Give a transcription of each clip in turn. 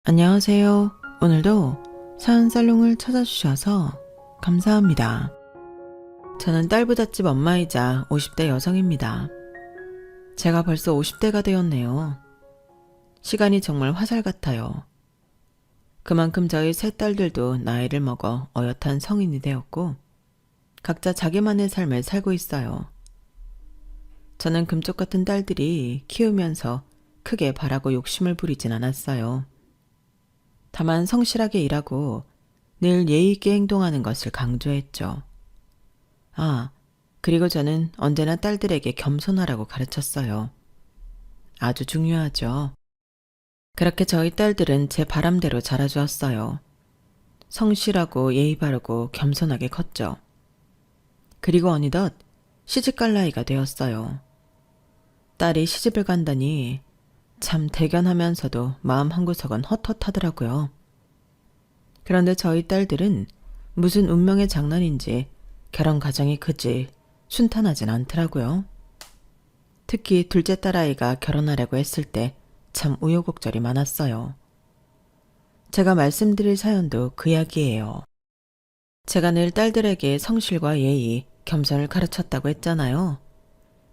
안녕하세요. 오늘도 사연살롱을 찾아주셔서 감사합니다. 저는 딸부잣집 엄마이자 50대 여성입니다. 제가 벌써 50대가 되었네요. 시간이 정말 화살 같아요. 그만큼 저희 세 딸들도 나이를 먹어 어엿한 성인이 되었고 각자 자기만의 삶을 살고 있어요. 저는 금쪽 같은 딸들이 키우면서 크게 바라고 욕심을 부리진 않았어요. 다만 성실하게 일하고 늘 예의 있게 행동하는 것을 강조했죠. 그리고 저는 언제나 딸들에게 겸손하라고 가르쳤어요. 아주 중요하죠. 그렇게 저희 딸들은 제 바람대로 자라주었어요. 성실하고 예의 바르고 겸손하게 컸죠. 그리고 어느덧 시집갈 나이가 되었어요. 딸이 시집을 간다니 참 대견하면서도 마음 한구석은 헛헛하더라고요. 그런데 저희 딸들은 무슨 운명의 장난인지 결혼 과정이 그지 순탄하진 않더라고요. 특히 둘째 딸아이가 결혼하려고 했을 때 참 우여곡절이 많았어요. 제가 말씀드릴 사연도 그 이야기예요. 제가 늘 딸들에게 성실과 예의, 겸손을 가르쳤다고 했잖아요.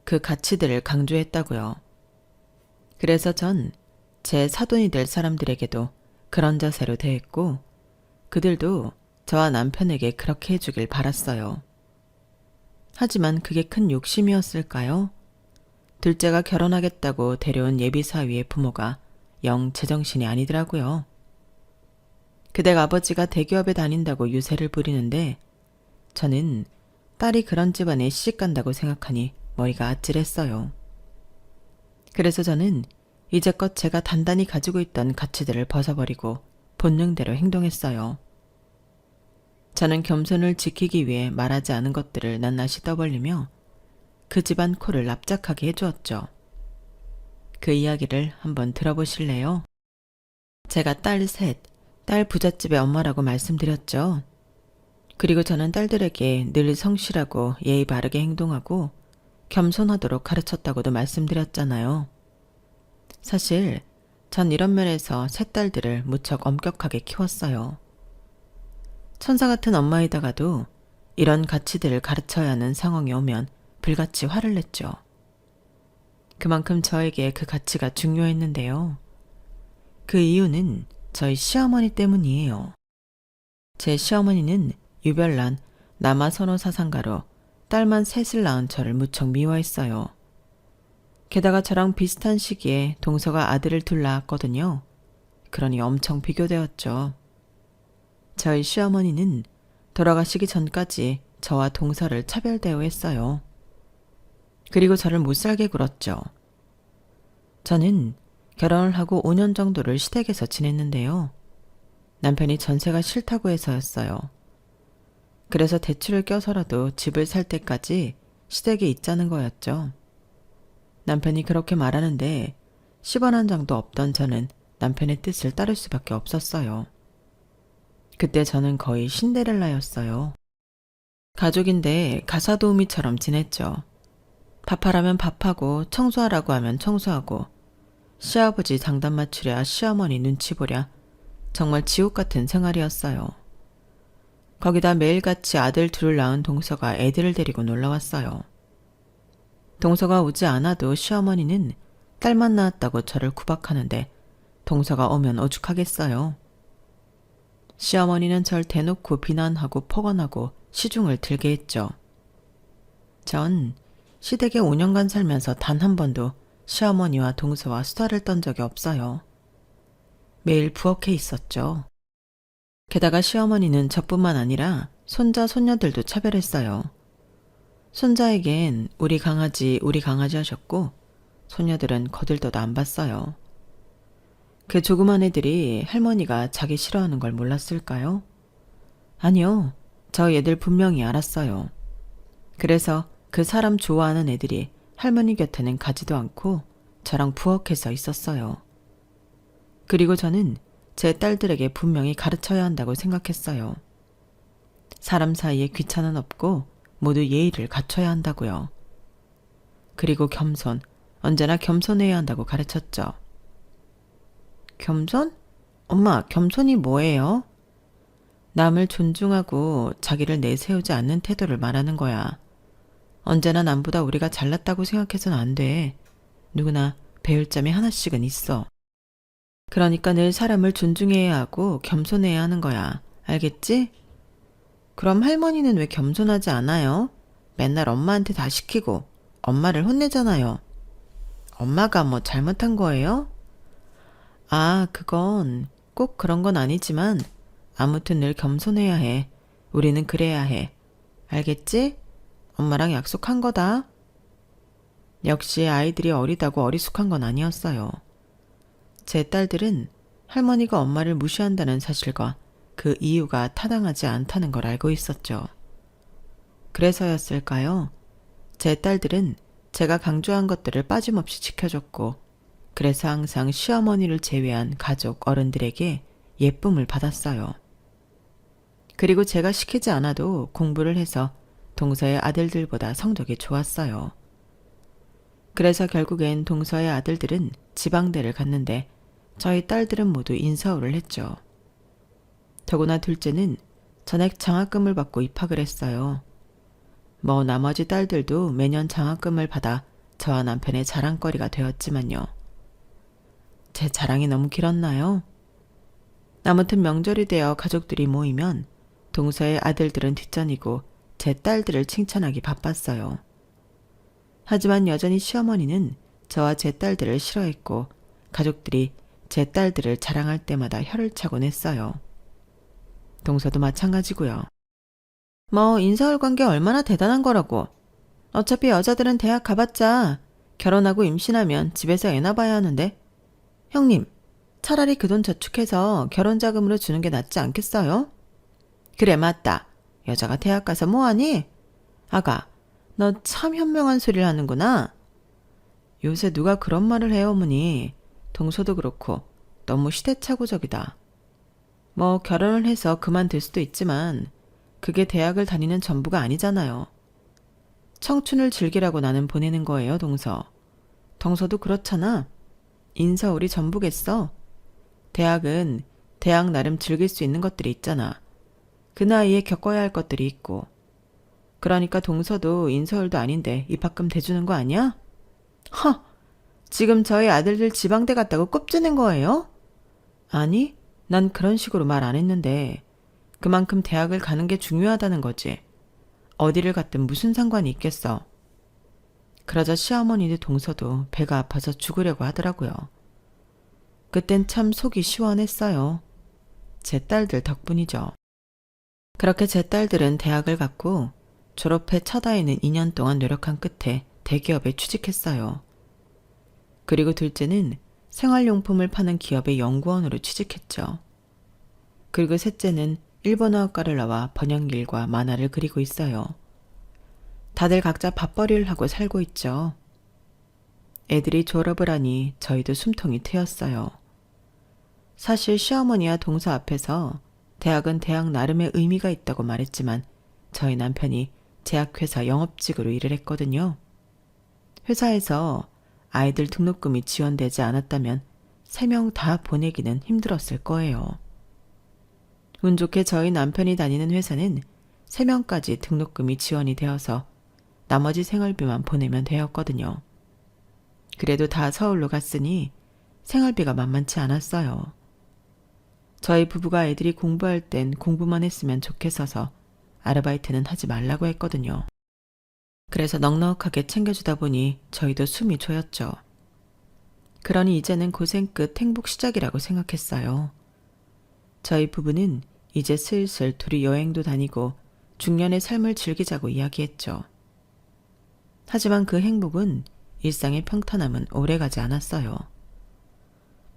그 가치들을 강조했다고요. 그래서 전 제 사돈이 될 사람들에게도 그런 자세로 대했고 그들도 저와 남편에게 그렇게 해주길 바랐어요. 하지만 그게 큰 욕심이었을까요? 둘째가 결혼하겠다고 데려온 예비사위의 부모가 영 제정신이 아니더라고요. 그댁 아버지가 대기업에 다닌다고 유세를 부리는데 저는 딸이 그런 집안에 시집간다고 생각하니 머리가 아찔했어요. 그래서 저는 이제껏 제가 단단히 가지고 있던 가치들을 벗어버리고 본능대로 행동했어요. 저는 겸손을 지키기 위해 말하지 않은 것들을 낱낱이 떠벌리며 그 집안 코를 납작하게 해주었죠. 그 이야기를 한번 들어보실래요? 제가 딸 셋, 딸 부잣집의 엄마라고 말씀드렸죠. 그리고 저는 딸들에게 늘 성실하고 예의 바르게 행동하고 겸손하도록 가르쳤다고도 말씀드렸잖아요. 사실 전 이런 면에서 세 딸들을 무척 엄격하게 키웠어요. 천사 같은 엄마이다가도 이런 가치들을 가르쳐야 하는 상황이 오면 불같이 화를 냈죠. 그만큼 저에게 그 가치가 중요했는데요. 그 이유는 저희 시어머니 때문이에요. 제 시어머니는 유별난 남아선호 사상가로 딸만 셋을 낳은 저를 무척 미워했어요. 게다가 저랑 비슷한 시기에 동서가 아들을 둘 낳았거든요. 그러니 엄청 비교되었죠. 저희 시어머니는 돌아가시기 전까지 저와 동서를 차별대우했어요. 그리고 저를 못살게 굴었죠. 저는 결혼을 하고 5년 정도를 시댁에서 지냈는데요. 남편이 전세가 싫다고 해서였어요. 그래서 대출을 껴서라도 집을 살 때까지 시댁에 있자는 거였죠. 남편이 그렇게 말하는데 10원 한 장도 없던 저는 남편의 뜻을 따를 수밖에 없었어요. 그때 저는 거의 신데렐라였어요. 가족인데 가사도우미처럼 지냈죠. 밥하라면 밥하고 청소하라고 하면 청소하고 시아버지 장단 맞추랴 시어머니 눈치 보랴 정말 지옥 같은 생활이었어요. 거기다 매일같이 아들 둘을 낳은 동서가 애들을 데리고 놀러왔어요. 동서가 오지 않아도 시어머니는 딸만 낳았다고 저를 구박하는데 동서가 오면 오죽하겠어요. 시어머니는 절 대놓고 비난하고 폭언하고 시중을 들게 했죠. 전 시댁에 5년간 살면서 단 한 번도 시어머니와 동서와 수다를 떤 적이 없어요. 매일 부엌에 있었죠. 게다가 시어머니는 저뿐만 아니라 손자, 손녀들도 차별했어요. 손자에겐 우리 강아지 하셨고 손녀들은 거들떠도 안 봤어요. 그 조그만 애들이 할머니가 자기 싫어하는 걸 몰랐을까요? 아니요. 저희 애들 분명히 알았어요. 그래서 그 사람 좋아하는 애들이 할머니 곁에는 가지도 않고 저랑 부엌에서 있었어요. 그리고 저는 제 딸들에게 분명히 가르쳐야 한다고 생각했어요. 사람 사이에 귀찮은 없고 모두 예의를 갖춰야 한다고요. 그리고 겸손, 언제나 겸손해야 한다고 가르쳤죠. 겸손? 엄마, 겸손이 뭐예요? 남을 존중하고 자기를 내세우지 않는 태도를 말하는 거야. 언제나 남보다 우리가 잘났다고 생각해서는 안 돼. 누구나 배울 점이 하나씩은 있어. 그러니까 늘 사람을 존중해야 하고 겸손해야 하는 거야. 알겠지? 그럼 할머니는 왜 겸손하지 않아요? 맨날 엄마한테 다 시키고 엄마를 혼내잖아요. 엄마가 뭐 잘못한 거예요? 아, 그건 꼭 그런 건 아니지만 아무튼 늘 겸손해야 해. 우리는 그래야 해. 알겠지? 엄마랑 약속한 거다. 역시 아이들이 어리다고 어리숙한 건 아니었어요. 제 딸들은 할머니가 엄마를 무시한다는 사실과 그 이유가 타당하지 않다는 걸 알고 있었죠. 그래서였을까요? 제 딸들은 제가 강조한 것들을 빠짐없이 지켜줬고, 그래서 항상 시어머니를 제외한 가족 어른들에게 예쁨을 받았어요. 그리고 제가 시키지 않아도 공부를 해서 동서의 아들들보다 성적이 좋았어요. 그래서 결국엔 동서의 아들들은 지방대를 갔는데 저희 딸들은 모두 인서울을 했죠. 더구나 둘째는 전액 장학금을 받고 입학을 했어요. 뭐 나머지 딸들도 매년 장학금을 받아 저와 남편의 자랑거리가 되었지만요. 제 자랑이 너무 길었나요? 아무튼 명절이 되어 가족들이 모이면 동서의 아들들은 뒷전이고 제 딸들을 칭찬하기 바빴어요. 하지만 여전히 시어머니는 저와 제 딸들을 싫어했고 가족들이 제 딸들을 자랑할 때마다 혀를 차곤 했어요. 동서도 마찬가지고요. 뭐 인서울 간 게 얼마나 대단한 거라고. 어차피 여자들은 대학 가봤자 결혼하고 임신하면 집에서 애나 봐야 하는데. 형님, 차라리 그 돈 저축해서 결혼자금으로 주는 게 낫지 않겠어요? 그래, 맞다. 여자가 대학 가서 뭐하니? 아가, 너 참 현명한 소리를 하는구나. 요새 누가 그런 말을 해요, 어머니. 동서도 그렇고 너무 시대착오적이다. 뭐 결혼을 해서 그만둘 수도 있지만 그게 대학을 다니는 전부가 아니잖아요. 청춘을 즐기라고 나는 보내는 거예요, 동서. 동서도 그렇잖아. 인서울이 전부겠어. 대학은 대학 나름 즐길 수 있는 것들이 있잖아. 그 나이에 겪어야 할 것들이 있고. 그러니까 동서도 인서울도 아닌데 입학금 대주는 거 아니야? 허! 지금 저희 아들들 지방대 갔다고 꼽주는 거예요? 아니, 난 그런 식으로 말 안 했는데 그만큼 대학을 가는 게 중요하다는 거지. 어디를 갔든 무슨 상관이 있겠어. 그러자 시어머니도 동서도 배가 아파서 죽으려고 하더라고요. 그땐 참 속이 시원했어요. 제 딸들 덕분이죠. 그렇게 제 딸들은 대학을 갔고 졸업해 첫 아이는 2년 동안 노력한 끝에 대기업에 취직했어요. 그리고 둘째는 생활용품을 파는 기업의 연구원으로 취직했죠. 그리고 셋째는 일본어학과를 나와 번역일과 만화를 그리고 있어요. 다들 각자 밥벌이를 하고 살고 있죠. 애들이 졸업을 하니 저희도 숨통이 트였어요. 사실 시어머니와 동서 앞에서 대학은 대학 나름의 의미가 있다고 말했지만 저희 남편이 제약회사 영업직으로 일을 했거든요. 회사에서 아이들 등록금이 지원되지 않았다면 3명 다 보내기는 힘들었을 거예요. 운 좋게 저희 남편이 다니는 회사는 3명까지 등록금이 지원이 되어서 나머지 생활비만 보내면 되었거든요. 그래도 다 서울로 갔으니 생활비가 만만치 않았어요. 저희 부부가 애들이 공부할 땐 공부만 했으면 좋겠어서 아르바이트는 하지 말라고 했거든요. 그래서 넉넉하게 챙겨주다 보니 저희도 숨이 조였죠. 그러니 이제는 고생 끝 행복 시작이라고 생각했어요. 저희 부부는 이제 슬슬 둘이 여행도 다니고 중년의 삶을 즐기자고 이야기했죠. 하지만 그 행복은 일상의 평탄함은 오래가지 않았어요.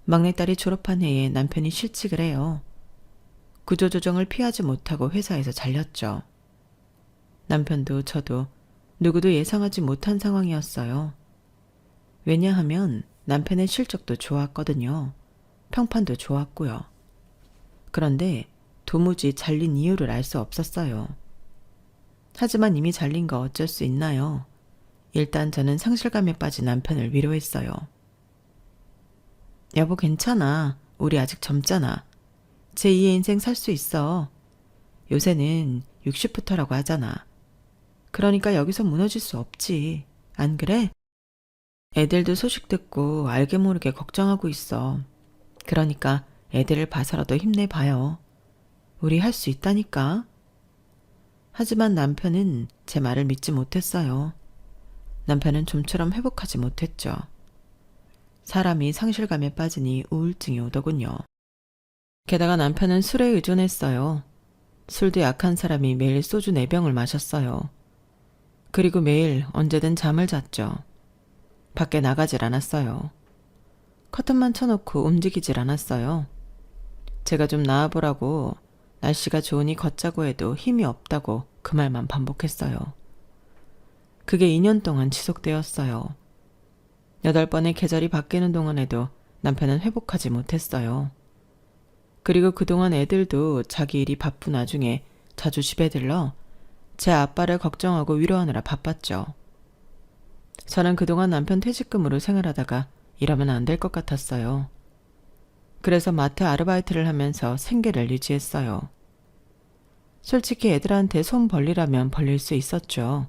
막내딸이 졸업한 해에 남편이 실직을 해요. 구조조정을 피하지 못하고 회사에서 잘렸죠. 남편도 저도 누구도 예상하지 못한 상황이었어요. 왜냐하면 남편의 실적도 좋았거든요. 평판도 좋았고요. 그런데 도무지 잘린 이유를 알 수 없었어요. 하지만 이미 잘린 거 어쩔 수 있나요? 일단 저는 상실감에 빠진 남편을 위로했어요. 여보 괜찮아. 우리 아직 젊잖아. 제2의 인생 살 수 있어. 요새는 60부터라고 하잖아. 그러니까 여기서 무너질 수 없지. 안 그래? 애들도 소식 듣고 알게 모르게 걱정하고 있어. 그러니까 애들을 봐서라도 힘내봐요. 우리 할 수 있다니까. 하지만 남편은 제 말을 믿지 못했어요. 남편은 좀처럼 회복하지 못했죠. 사람이 상실감에 빠지니 우울증이 오더군요. 게다가 남편은 술에 의존했어요. 술도 약한 사람이 매일 소주 4병을 마셨어요. 그리고 매일 언제든 잠을 잤죠. 밖에 나가질 않았어요. 커튼만 쳐놓고 움직이질 않았어요. 제가 좀 나아보라고 날씨가 좋으니 걷자고 해도 힘이 없다고 그 말만 반복했어요. 그게 2년 동안 지속되었어요. 8번의 계절이 바뀌는 동안에도 남편은 회복하지 못했어요. 그리고 그동안 애들도 자기 일이 바쁜 와중에 자주 집에 들러 제 아빠를 걱정하고 위로하느라 바빴죠. 저는 그동안 남편 퇴직금으로 생활하다가 이러면 안 될 것 같았어요. 그래서 마트 아르바이트를 하면서 생계를 유지했어요. 솔직히 애들한테 손 벌리라면 벌릴 수 있었죠.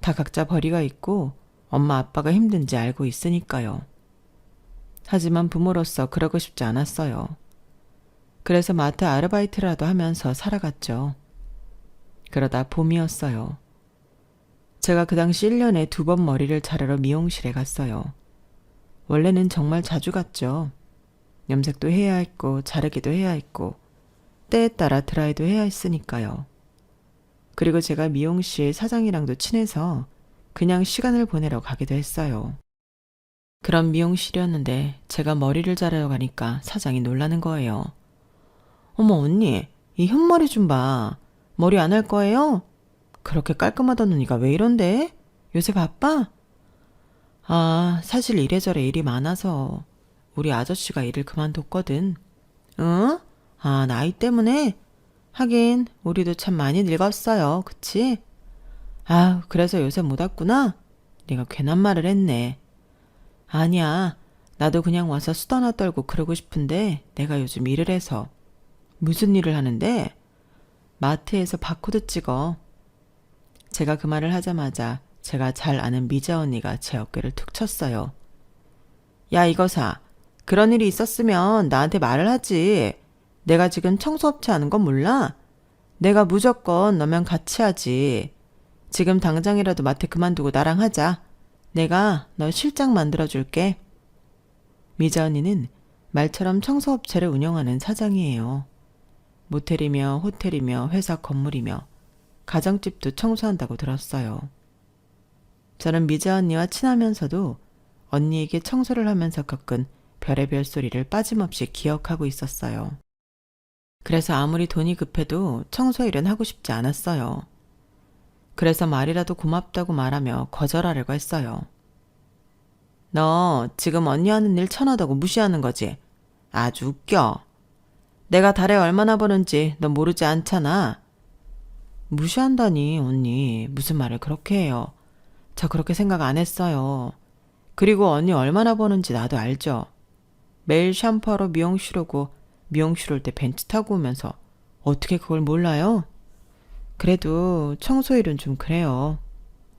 다 각자 벌이가 있고 엄마 아빠가 힘든지 알고 있으니까요. 하지만 부모로서 그러고 싶지 않았어요. 그래서 마트 아르바이트라도 하면서 살아갔죠. 그러다 봄이었어요. 제가 그 당시 1년에 2번 머리를 자르러 미용실에 갔어요. 원래는 정말 자주 갔죠. 염색도 해야 했고 자르기도 해야 했고 때에 따라 드라이도 해야 했으니까요. 그리고 제가 미용실 사장이랑도 친해서 그냥 시간을 보내러 가기도 했어요. 그런 미용실이었는데 제가 머리를 자르러 가니까 사장이 놀라는 거예요. 어머 언니, 이 흰머리 좀 봐. 머리 안 할 거예요? 그렇게 깔끔하던 언니가 왜 이런데? 요새 바빠? 아, 사실 이래저래 일이 많아서 우리 아저씨가 일을 그만뒀거든. 응? 아, 나이 때문에? 하긴 우리도 참 많이 늙었어요. 그치? 아우, 그래서 요새 못 왔구나? 내가 괜한 말을 했네. 아니야, 나도 그냥 와서 수다나 떨고 그러고 싶은데 내가 요즘 일을 해서. 무슨 일을 하는데? 마트에서 바코드 찍어. 제가 그 말을 하자마자 제가 잘 아는 미자 언니가 제 어깨를 툭 쳤어요. 야, 이거사. 그런 일이 있었으면 나한테 말을 하지. 내가 지금 청소업체 하는 건 몰라? 내가 무조건 너면 같이 하지. 지금 당장이라도 마트 그만두고 나랑 하자. 내가 너 실장 만들어줄게. 미자 언니는 말처럼 청소업체를 운영하는 사장이에요. 모텔이며 호텔이며 회사 건물이며 가정집도 청소한다고 들었어요. 저는 미자 언니와 친하면서도 언니에게 청소를 하면서 겪은 별의별 소리를 빠짐없이 기억하고 있었어요. 그래서 아무리 돈이 급해도 청소일은 하고 싶지 않았어요. 그래서 말이라도 고맙다고 말하며 거절하려고 했어요. 너 지금 언니 하는 일 천하다고 무시하는 거지? 아주 웃겨. 내가 달에 얼마나 버는지 너 모르지 않잖아. 무시한다니 언니 무슨 말을 그렇게 해요. 저 그렇게 생각 안 했어요. 그리고 언니 얼마나 버는지 나도 알죠. 매일 샴푸하러 미용실 오고 미용실 올 때 벤츠 타고 오면서 어떻게 그걸 몰라요? 그래도 청소일은 좀 그래요.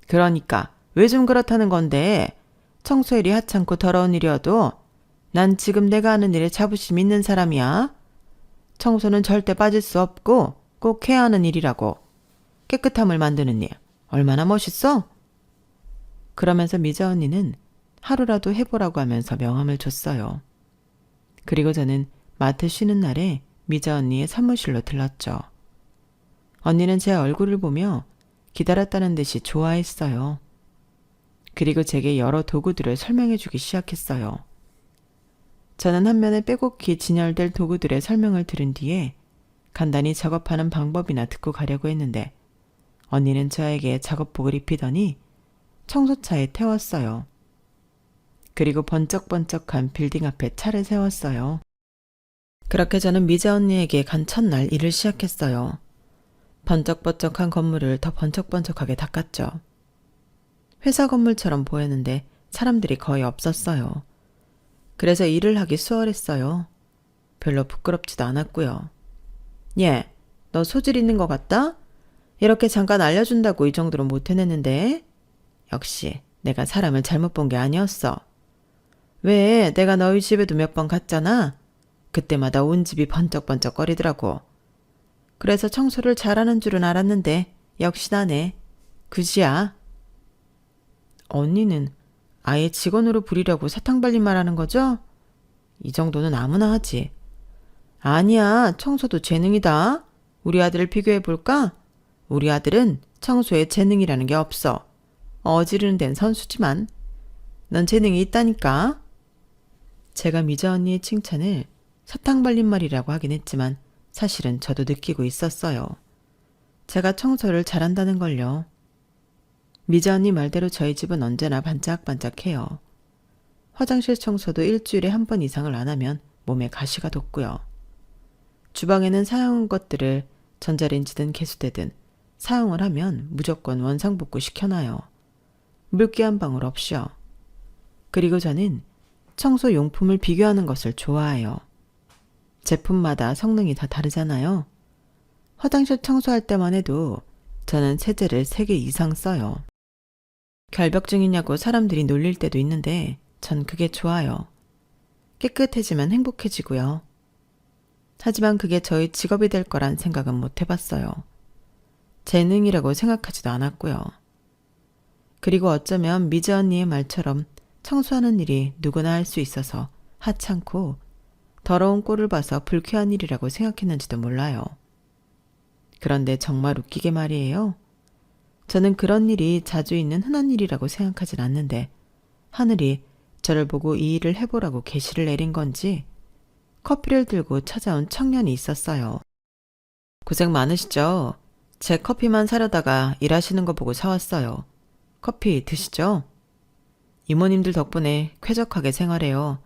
그러니까 왜 좀 그렇다는 건데 청소일이 하찮고 더러운 일이어도 난 지금 내가 하는 일에 자부심 있는 사람이야. 청소는 절대 빠질 수 없고 꼭 해야 하는 일이라고. 깨끗함을 만드는 일 얼마나 멋있어? 그러면서 미자 언니는 하루라도 해보라고 하면서 명함을 줬어요. 그리고 저는 마트 쉬는 날에 미자 언니의 사무실로 들렀죠. 언니는 제 얼굴을 보며 기다렸다는 듯이 좋아했어요. 그리고 제게 여러 도구들을 설명해 주기 시작했어요. 저는 한 면에 빼곡히 진열될 도구들의 설명을 들은 뒤에 간단히 작업하는 방법이나 듣고 가려고 했는데 언니는 저에게 작업복을 입히더니 청소차에 태웠어요. 그리고 번쩍번쩍한 빌딩 앞에 차를 세웠어요. 그렇게 저는 미자 언니에게 간 첫날 일을 시작했어요. 번쩍번쩍한 건물을 더 번쩍번쩍하게 닦았죠. 회사 건물처럼 보였는데 사람들이 거의 없었어요. 그래서 일을 하기 수월했어요. 별로 부끄럽지도 않았고요. 얘, 너 소질 있는 것 같다? 이렇게 잠깐 알려준다고 이 정도로 못 해냈는데? 역시 내가 사람을 잘못 본 게 아니었어. 왜 내가 너희 집에도 몇 번 갔잖아? 그때마다 온 집이 번쩍번쩍 거리더라고. 그래서 청소를 잘하는 줄은 알았는데 역시 나네. 그지야. 언니는 아예 직원으로 부리려고 사탕 발린 말하는 거죠? 이 정도는 아무나 하지. 아니야, 청소도 재능이다. 우리 아들을 비교해볼까? 우리 아들은 청소에 재능이라는 게 없어. 어지르는 데는 선수지만 넌 재능이 있다니까. 제가 미자 언니의 칭찬을 사탕 발린 말이라고 하긴 했지만 사실은 저도 느끼고 있었어요. 제가 청소를 잘한다는 걸요. 미자 언니 말대로 저희 집은 언제나 반짝반짝해요. 화장실 청소도 일주일에 한 번 이상을 안 하면 몸에 가시가 돋고요. 주방에는 사용한 것들을 전자레인지든 개수대든 사용을 하면 무조건 원상복구 시켜놔요. 물기 한 방울 없이요. 그리고 저는 청소 용품을 비교하는 것을 좋아해요. 제품마다 성능이 다 다르잖아요. 화장실 청소할 때만 해도 저는 세제를 3개 이상 써요. 결벽증이냐고 사람들이 놀릴 때도 있는데 전 그게 좋아요. 깨끗해지면 행복해지고요. 하지만 그게 저희 직업이 될 거란 생각은 못 해봤어요. 재능이라고 생각하지도 않았고요. 그리고 어쩌면 미자 언니의 말처럼 청소하는 일이 누구나 할 수 있어서 하찮고 더러운 꼴을 봐서 불쾌한 일이라고 생각했는지도 몰라요. 그런데 정말 웃기게 말이에요. 저는 그런 일이 자주 있는 흔한 일이라고 생각하진 않는데 하늘이 저를 보고 이 일을 해보라고 계시를 내린 건지 커피를 들고 찾아온 청년이 있었어요. 고생 많으시죠? 제 커피만 사려다가 일하시는 거 보고 사왔어요. 커피 드시죠? 이모님들 덕분에 쾌적하게 생활해요.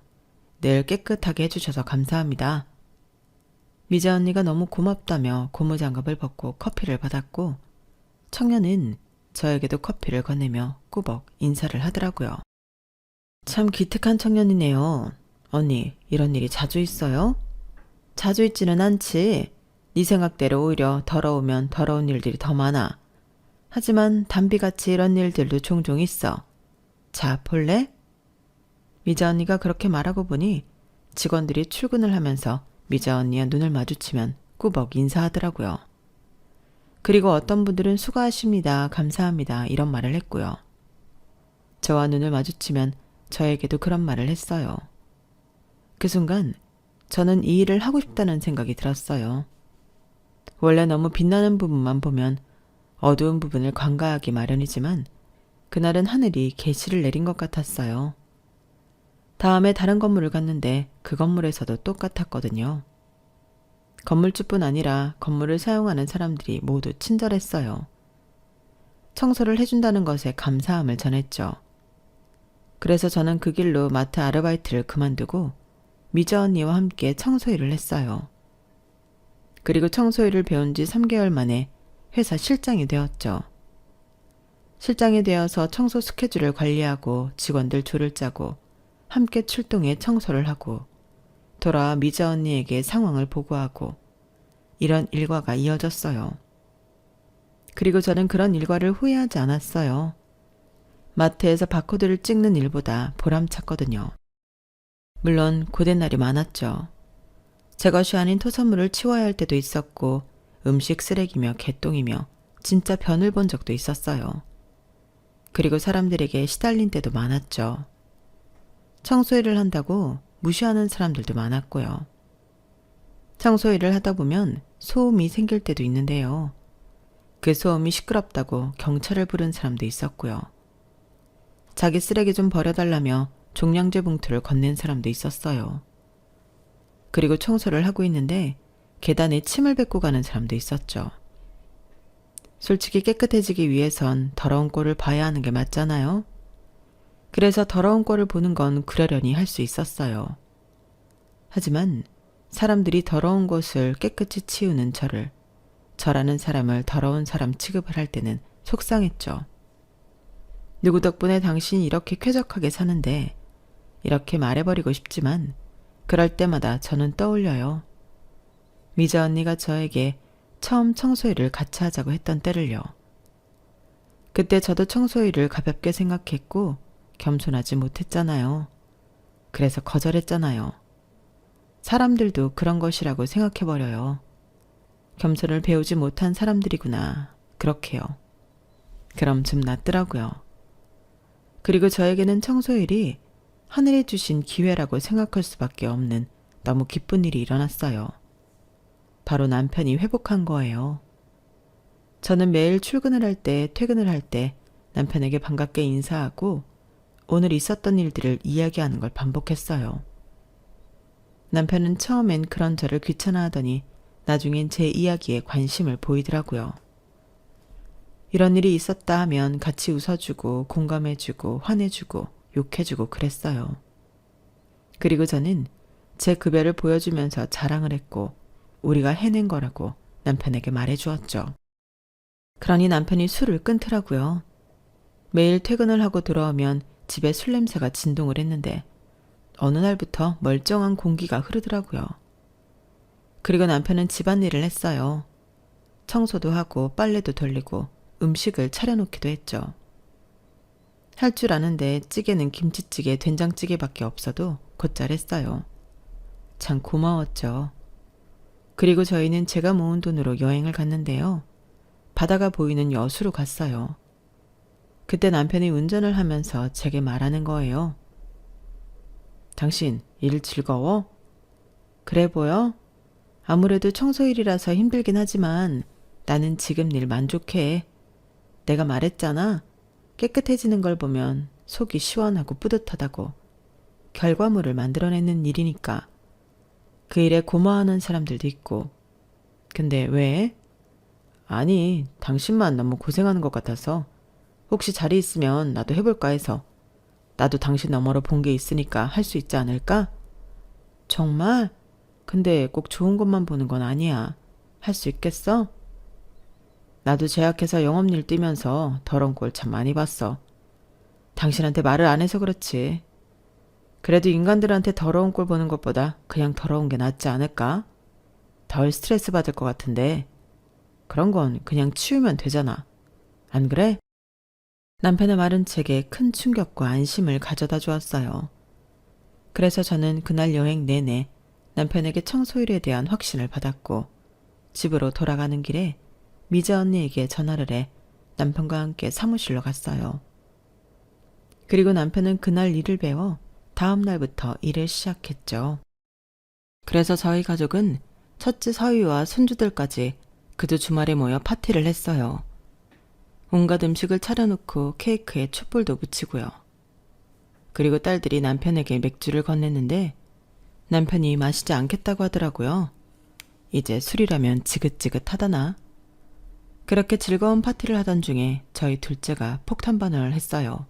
늘 깨끗하게 해주셔서 감사합니다. 미자 언니가 너무 고맙다며 고무장갑을 벗고 커피를 받았고 청년은 저에게도 커피를 건네며 꾸벅 인사를 하더라고요. 참 기특한 청년이네요. 언니, 이런 일이 자주 있어요? 자주 있지는 않지. 네 생각대로 오히려 더러우면 더러운 일들이 더 많아. 하지만 담비같이 이런 일들도 종종 있어. 자, 볼래? 미자 언니가 그렇게 말하고 보니 직원들이 출근을 하면서 미자 언니와 눈을 마주치면 꾸벅 인사하더라고요. 그리고 어떤 분들은 수고하십니다, 감사합니다 이런 말을 했고요. 저와 눈을 마주치면 저에게도 그런 말을 했어요. 그 순간 저는 이 일을 하고 싶다는 생각이 들었어요. 원래 너무 빛나는 부분만 보면 어두운 부분을 관가하기 마련이지만 그날은 하늘이 계시를 내린 것 같았어요. 다음에 다른 건물을 갔는데 그 건물에서도 똑같았거든요. 건물주뿐 아니라 건물을 사용하는 사람들이 모두 친절했어요. 청소를 해준다는 것에 감사함을 전했죠. 그래서 저는 그 길로 마트 아르바이트를 그만두고 미자 언니와 함께 청소일을 했어요. 그리고 청소일을 배운 지 3개월 만에 회사 실장이 되었죠. 실장이 되어서 청소 스케줄을 관리하고 직원들 조를 짜고 함께 출동해 청소를 하고 돌아와 미자 언니에게 상황을 보고하고 이런 일과가 이어졌어요. 그리고 저는 그런 일과를 후회하지 않았어요. 마트에서 바코드를 찍는 일보다 보람찼거든요. 물론 고된 날이 많았죠. 제 것이 아닌 토사물을 치워야 할 때도 있었고 음식 쓰레기며 개똥이며 진짜 변을 본 적도 있었어요. 그리고 사람들에게 시달린 때도 많았죠. 청소일을 한다고 무시하는 사람들도 많았고요. 청소일을 하다 보면 소음이 생길 때도 있는데요. 그 소음이 시끄럽다고 경찰을 부른 사람도 있었고요. 자기 쓰레기 좀 버려달라며 종량제 봉투를 건넨 사람도 있었어요. 그리고 청소를 하고 있는데 계단에 침을 뱉고 가는 사람도 있었죠. 솔직히 깨끗해지기 위해선 더러운 꼴을 봐야 하는 게 맞잖아요. 그래서 더러운 꼴을 보는 건 그러려니 할 수 있었어요. 하지만 사람들이 더러운 곳을 깨끗이 치우는 저라는 사람을 더러운 사람 취급을 할 때는 속상했죠. 누구 덕분에 당신이 이렇게 쾌적하게 사는데 이렇게 말해버리고 싶지만 그럴 때마다 저는 떠올려요. 미자 언니가 저에게 처음 청소일을 같이 하자고 했던 때를요. 그때 저도 청소일을 가볍게 생각했고 겸손하지 못했잖아요. 그래서 거절했잖아요. 사람들도 그런 것이라고 생각해버려요. 겸손을 배우지 못한 사람들이구나. 그렇게요. 그럼 좀 낫더라고요. 그리고 저에게는 청소일이 하늘이 주신 기회라고 생각할 수밖에 없는 너무 기쁜 일이 일어났어요. 바로 남편이 회복한 거예요. 저는 매일 출근을 할 때, 퇴근을 할 때 남편에게 반갑게 인사하고 오늘 있었던 일들을 이야기하는 걸 반복했어요. 남편은 처음엔 그런 저를 귀찮아하더니 나중엔 제 이야기에 관심을 보이더라고요. 이런 일이 있었다 하면 같이 웃어주고 공감해주고 화내주고 욕해주고 그랬어요. 그리고 저는 제 급여를 보여주면서 자랑을 했고 우리가 해낸 거라고 남편에게 말해주었죠. 그러니 남편이 술을 끊더라고요. 매일 퇴근을 하고 돌아오면 집에 술 냄새가 진동을 했는데 어느 날부터 멀쩡한 공기가 흐르더라고요. 그리고 남편은 집안일을 했어요. 청소도 하고 빨래도 돌리고 음식을 차려놓기도 했죠. 할 줄 아는데 찌개는 김치찌개, 된장찌개밖에 없어도 곧잘 했어요. 참 고마웠죠. 그리고 저희는 제가 모은 돈으로 여행을 갔는데요. 바다가 보이는 여수로 갔어요. 그때 남편이 운전을 하면서 제게 말하는 거예요. 당신 일 즐거워? 그래 보여? 아무래도 청소일이라서 힘들긴 하지만 나는 지금 일 만족해. 내가 말했잖아. 깨끗해지는 걸 보면 속이 시원하고 뿌듯하다고. 결과물을 만들어내는 일이니까. 그 일에 고마워하는 사람들도 있고. 근데 왜? 아니, 당신만 너무 고생하는 것 같아서 혹시 자리 있으면 나도 해볼까 해서. 나도 당신 너머로 본 게 있으니까 할 수 있지 않을까? 정말? 근데 꼭 좋은 것만 보는 건 아니야. 할 수 있겠어? 나도 제약회사 영업일 뛰면서 더러운 꼴 참 많이 봤어. 당신한테 말을 안 해서 그렇지. 그래도 인간들한테 더러운 꼴 보는 것보다 그냥 더러운 게 낫지 않을까? 덜 스트레스 받을 것 같은데. 그런 건 그냥 치우면 되잖아. 안 그래? 남편의 말은 제게 큰 충격과 안심을 가져다 주었어요. 그래서 저는 그날 여행 내내 남편에게 청소일에 대한 확신을 받았고 집으로 돌아가는 길에 미자 언니에게 전화를 해 남편과 함께 사무실로 갔어요. 그리고 남편은 그날 일을 배워 다음 날부터 일을 시작했죠. 그래서 저희 가족은 첫째 서희와 손주들까지 그도 주말에 모여 파티를 했어요. 온갖 음식을 차려놓고 케이크에 촛불도 붙이고요. 그리고 딸들이 남편에게 맥주를 건넸는데 남편이 마시지 않겠다고 하더라고요. 이제 술이라면 지긋지긋하다나. 그렇게 즐거운 파티를 하던 중에 저희 둘째가 폭탄 발언을 했어요.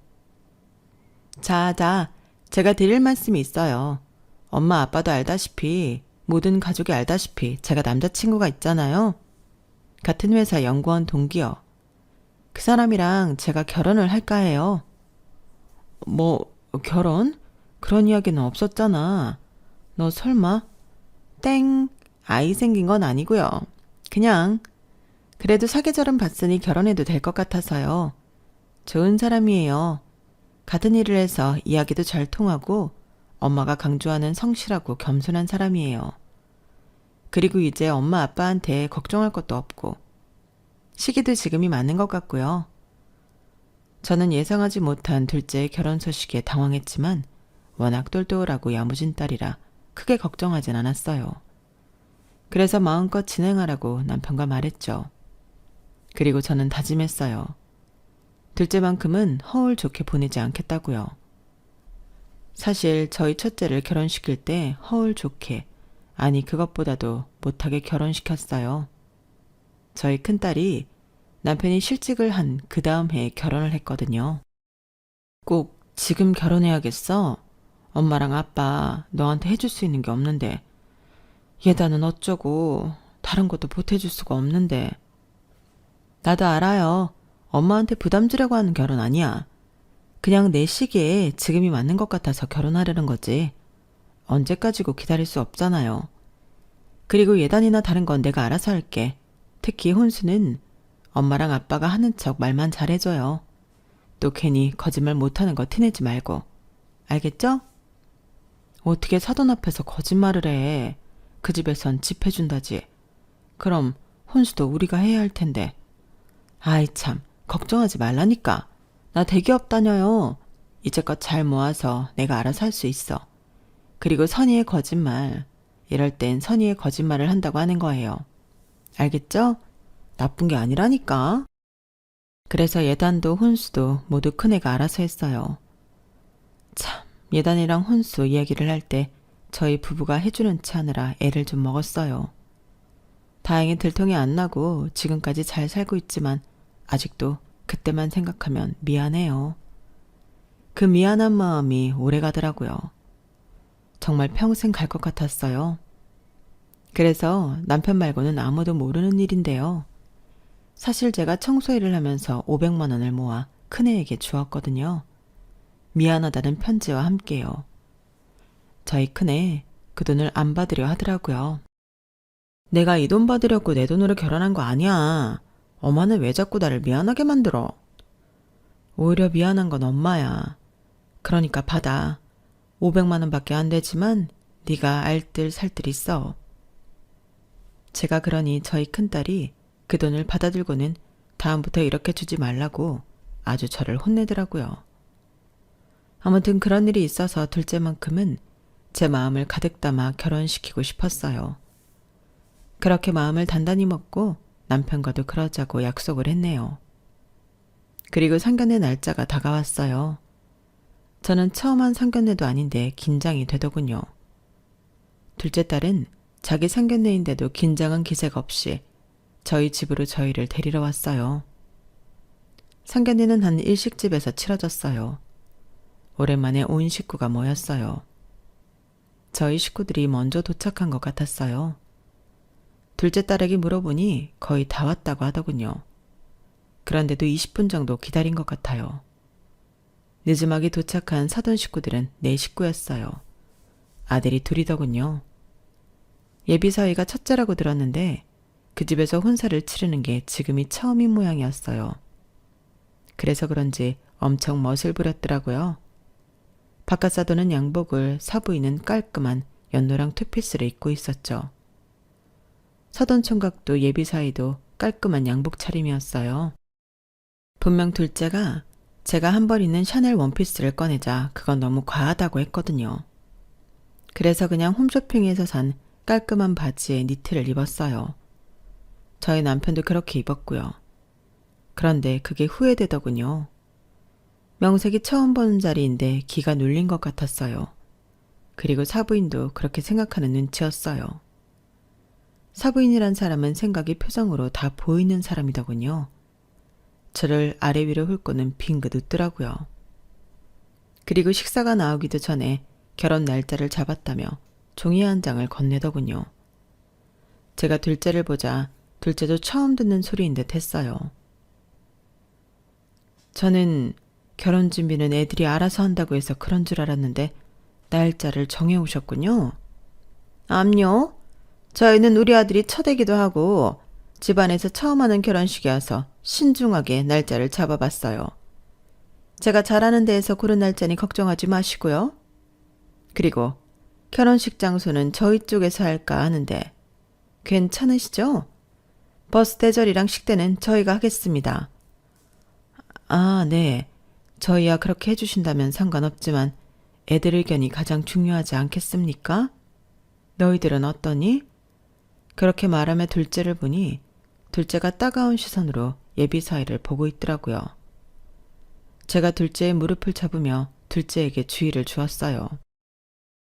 자, 제가 드릴 말씀이 있어요. 엄마 아빠도 알다시피 모든 가족이 알다시피 제가 남자친구가 있잖아요. 같은 회사 연구원 동기요. 그 사람이랑 제가 결혼을 할까 해요. 뭐 결혼? 그런 이야기는 없었잖아. 너 설마? 땡. 아이 생긴 건 아니고요. 그냥 그래도 사계절은 봤으니 결혼해도 될 것 같아서요. 좋은 사람이에요. 같은 일을 해서 이야기도 잘 통하고 엄마가 강조하는 성실하고 겸손한 사람이에요. 그리고 이제 엄마 아빠한테 걱정할 것도 없고 시기도 지금이 맞는 것 같고요. 저는 예상하지 못한 둘째의 결혼 소식에 당황했지만 워낙 똘똘하고 야무진 딸이라 크게 걱정하진 않았어요. 그래서 마음껏 진행하라고 남편과 말했죠. 그리고 저는 다짐했어요. 둘째만큼은 허울 좋게 보내지 않겠다고요. 사실 저희 첫째를 결혼시킬 때 허울 좋게, 아니 그것보다도 못하게 결혼시켰어요. 저희 큰딸이 남편이 실직을 한 그 다음 해에 결혼을 했거든요. 꼭 지금 결혼해야겠어? 엄마랑 아빠 너한테 해줄 수 있는 게 없는데 예단은 어쩌고 다른 것도 보태줄 수가 없는데. 나도 알아요. 엄마한테 부담 주려고 하는 결혼 아니야. 그냥 내 시기에 지금이 맞는 것 같아서 결혼하려는 거지. 언제까지고 기다릴 수 없잖아요. 그리고 예단이나 다른 건 내가 알아서 할게. 특히 혼수는 엄마랑 아빠가 하는 척 말만 잘해줘요. 또 괜히 거짓말 못하는 거 티내지 말고. 알겠죠? 어떻게 사돈 앞에서 거짓말을 해. 그 집에선 집 해준다지. 그럼 혼수도 우리가 해야 할 텐데. 아이 참, 걱정하지 말라니까. 나 대기업 다녀요. 이제껏 잘 모아서 내가 알아서 할 수 있어. 그리고 선의의 거짓말. 이럴 땐 선의의 거짓말을 한다고 하는 거예요. 알겠죠? 나쁜 게 아니라니까. 그래서 예단도 혼수도 모두 큰애가 알아서 했어요. 참, 예단이랑 혼수 이야기를 할 때 저희 부부가 해주는 체 하느라 애를 좀 먹었어요. 다행히 들통이 안 나고 지금까지 잘 살고 있지만 아직도 그때만 생각하면 미안해요. 그 미안한 마음이 오래 가더라고요. 정말 평생 갈 것 같았어요. 그래서 남편 말고는 아무도 모르는 일인데요. 사실 제가 청소일을 하면서 500만 원을 모아 큰애에게 주었거든요. 미안하다는 편지와 함께요. 저희 큰애 그 돈을 안 받으려 하더라고요. 내가 이 돈 받으려고 내 돈으로 결혼한 거 아니야. 엄마는 왜 자꾸 나를 미안하게 만들어? 오히려 미안한 건 엄마야. 그러니까 받아. 500만 원밖에 안 되지만 네가 알뜰 살뜰 있어. 제가 그러니 저희 큰딸이 그 돈을 받아들고는 다음부터 이렇게 주지 말라고 아주 저를 혼내더라고요. 아무튼 그런 일이 있어서 둘째만큼은 제 마음을 가득 담아 결혼시키고 싶었어요. 그렇게 마음을 단단히 먹고 남편과도 그러자고 약속을 했네요. 그리고 상견례 날짜가 다가왔어요. 저는 처음 한 상견례도 아닌데 긴장이 되더군요. 둘째 딸은 자기 상견례인데도 긴장한 기색 없이 저희 집으로 저희를 데리러 왔어요. 상견례는 한 일식집에서 치러졌어요. 오랜만에 온 식구가 모였어요. 저희 식구들이 먼저 도착한 것 같았어요. 둘째 딸에게 물어보니 거의 다 왔다고 하더군요. 그런데도 20분 정도 기다린 것 같아요. 늦음하게 도착한 사돈 식구들은 내 식구였어요. 아들이 둘이더군요. 예비 사위가 첫째라고 들었는데 그 집에서 혼사를 치르는 게 지금이 처음인 모양이었어요. 그래서 그런지 엄청 멋을 부렸더라고요. 바깥 사돈은 양복을, 사부인은 깔끔한 연노랑 투피스를 입고 있었죠. 사돈 총각도 예비 사위도 깔끔한 양복 차림이었어요. 분명 둘째가 제가 한 벌 있는 샤넬 원피스를 꺼내자 그건 너무 과하다고 했거든요. 그래서 그냥 홈쇼핑에서 산 깔끔한 바지에 니트를 입었어요. 저희 남편도 그렇게 입었고요. 그런데 그게 후회되더군요. 명색이 처음 보는 자리인데 기가 눌린 것 같았어요. 그리고 사부인도 그렇게 생각하는 눈치였어요. 사부인이란 사람은 생각이 표정으로 다 보이는 사람이더군요. 저를 아래 위로 훑고는 빙긋 웃더라고요. 그리고 식사가 나오기도 전에 결혼 날짜를 잡았다며 종이 한 장을 건네더군요. 제가 둘째를 보자 둘째도 처음 듣는 소리인 듯 했어요. 저는 결혼 준비는 애들이 알아서 한다고 해서 그런 줄 알았는데 날짜를 정해오셨군요. 암요? 저희는 우리 아들이 첫애기도 하고 집안에서 처음 하는 결혼식이어서 신중하게 날짜를 잡아봤어요. 제가 잘하는 데에서 고른 날짜니 걱정하지 마시고요. 그리고 결혼식 장소는 저희 쪽에서 할까 하는데 괜찮으시죠? 버스 대절이랑 식대는 저희가 하겠습니다. 아, 네. 저희야 그렇게 해주신다면 상관없지만 애들 의견이 가장 중요하지 않겠습니까? 너희들은 어떠니? 그렇게 말하며 둘째를 보니 둘째가 따가운 시선으로 예비 사위를 보고 있더라고요. 제가 둘째의 무릎을 잡으며 둘째에게 주의를 주었어요.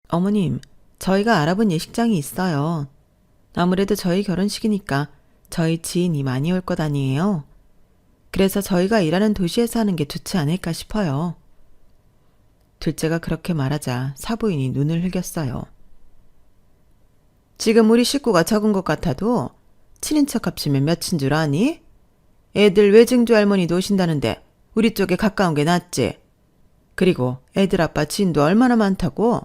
어머님, 저희가 알아본 예식장이 있어요. 아무래도 저희 결혼식이니까 저희 지인이 많이 올 것 아니에요. 그래서 저희가 일하는 도시에서 하는 게 좋지 않을까 싶어요. 둘째가 그렇게 말하자 사부인이 눈을 흘겼어요. 지금 우리 식구가 적은 것 같아도 친인척 합치면 몇인 줄 아니? 애들 외증조 할머니도 오신다는데 우리 쪽에 가까운 게 낫지. 그리고 애들 아빠 지인도 얼마나 많다고?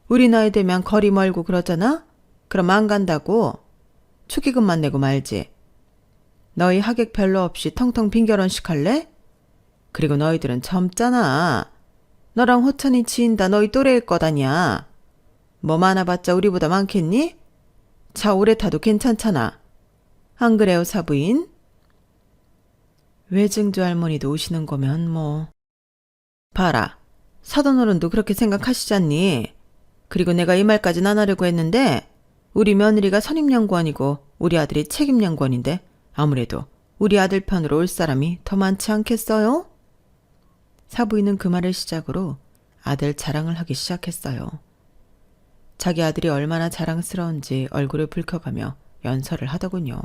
우리 나이 되면 거리 멀고 그러잖아? 그럼 안 간다고. 축의금만 내고 말지. 너희 하객 별로 없이 텅텅 빈 결혼식 할래? 그리고 너희들은 젊잖아. 너랑 호찬이 지인다 너희 또래일 거다냐. 뭐 많아봤자 우리보다 많겠니? 차 오래 타도 괜찮잖아. 안 그래요, 사부인? 외증조 할머니도 오시는 거면 뭐. 봐라. 사돈어른도 그렇게 생각하시잖니. 그리고 내가 이 말까진 안 하려고 했는데 우리 며느리가 선임연구원이고 우리 아들이 책임연구원인데 아무래도 우리 아들 편으로 올 사람이 더 많지 않겠어요? 사부인은 그 말을 시작으로 아들 자랑을 하기 시작했어요. 자기 아들이 얼마나 자랑스러운지 얼굴을 붉혀가며 연설을 하더군요.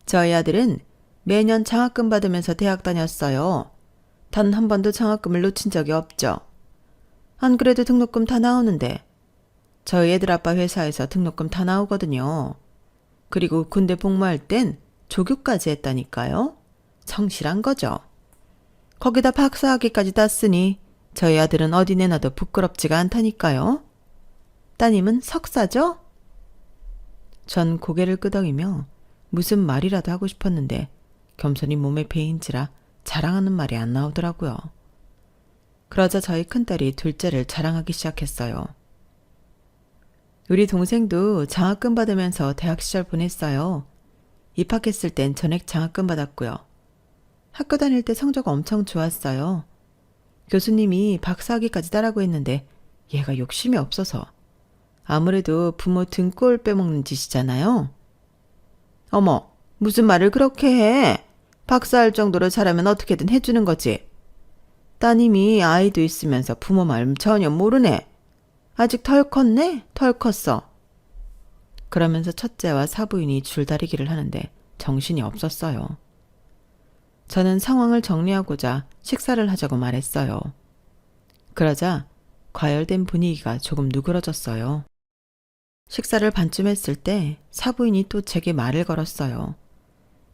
저희 아들은 매년 장학금 받으면서 대학 다녔어요. 단 한 번도 장학금을 놓친 적이 없죠. 안 그래도 등록금 다 나오는데 저희 애들 아빠 회사에서 등록금 다 나오거든요. 그리고 군대 복무할 땐 조교까지 했다니까요. 성실한 거죠. 거기다 박사학위까지 땄으니 저희 아들은 어디 내놔도 부끄럽지가 않다니까요. 따님은 석사죠? 전 고개를 끄덕이며 무슨 말이라도 하고 싶었는데 겸손히 몸에 배인지라 자랑하는 말이 안 나오더라고요. 그러자 저희 큰딸이 둘째를 자랑하기 시작했어요. 우리 동생도 장학금 받으면서 대학 시절 보냈어요. 입학했을 땐 전액 장학금 받았고요. 학교 다닐 때 성적 엄청 좋았어요. 교수님이 박사학위까지 따라고 했는데 얘가 욕심이 없어서. 아무래도 부모 등골 빼먹는 짓이잖아요. 어머, 무슨 말을 그렇게 해? 박사할 정도로 잘하면 어떻게든 해주는 거지. 따님이 아이도 있으면서 부모 말 전혀 모르네. 아직 덜 컸네? 덜 컸어. 그러면서 첫째와 사부인이 줄다리기를 하는데 정신이 없었어요. 저는 상황을 정리하고자 식사를 하자고 말했어요. 그러자 과열된 분위기가 조금 누그러졌어요. 식사를 반쯤 했을 때 사부인이 또 제게 말을 걸었어요.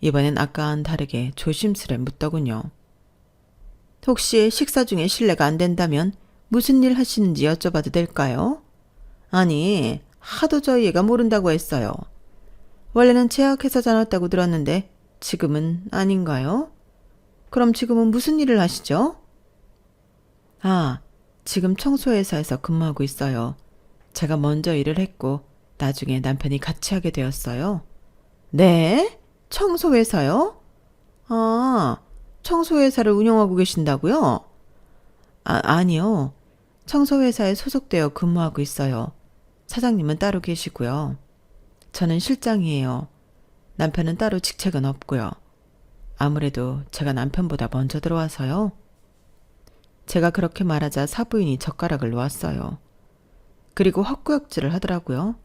이번엔 아까와는 다르게 조심스레 묻더군요. 혹시 식사 중에 실례가 안 된다면 무슨 일 하시는지 여쭤봐도 될까요? 아니, 하도 저희 애가 모른다고 했어요. 원래는 제약회사 다녔다고 들었는데 지금은 아닌가요? 그럼 지금은 무슨 일을 하시죠? 아, 지금 청소회사에서 근무하고 있어요. 제가 먼저 일을 했고 나중에 남편이 같이 하게 되었어요. 네? 청소회사요? 아, 청소회사를 운영하고 계신다고요? 아니요. 청소회사에 소속되어 근무하고 있어요. 사장님은 따로 계시고요. 저는 실장이에요. 남편은 따로 직책은 없고요. 아무래도 제가 남편보다 먼저 들어와서요. 제가 그렇게 말하자 사부인이 젓가락을 놓았어요. 그리고 헛구역질을 하더라고요.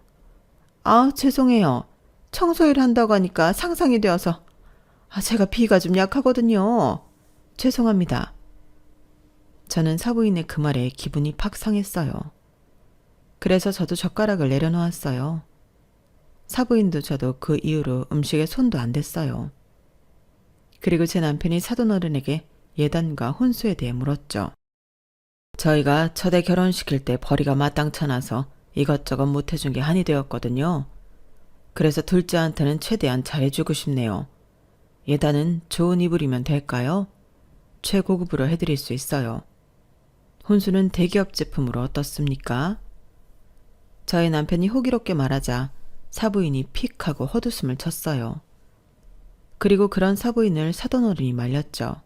아, 죄송해요. 청소일 한다고 하니까 상상이 되어서. 제가 비위가 좀 약하거든요. 죄송합니다. 저는 사부인의 그 말에 기분이 팍 상했어요. 그래서 저도 젓가락을 내려놓았어요. 사부인도 저도 그 이후로 음식에 손도 안 댔어요. 그리고 제 남편이 사돈어른에게 예단과 혼수에 대해 물었죠. 저희가 첫애 결혼시킬 때 벌이가 마땅치 않아서 이것저것 못해준 게 한이 되었거든요. 그래서 둘째한테는 최대한 잘해주고 싶네요. 예단은 좋은 이불이면 될까요? 최고급으로 해드릴 수 있어요. 혼수는 대기업 제품으로 어떻습니까? 저희 남편이 호기롭게 말하자 사부인이 픽 하고 헛웃음을 쳤어요. 그리고 그런 사부인을 사돈어른이 말렸죠.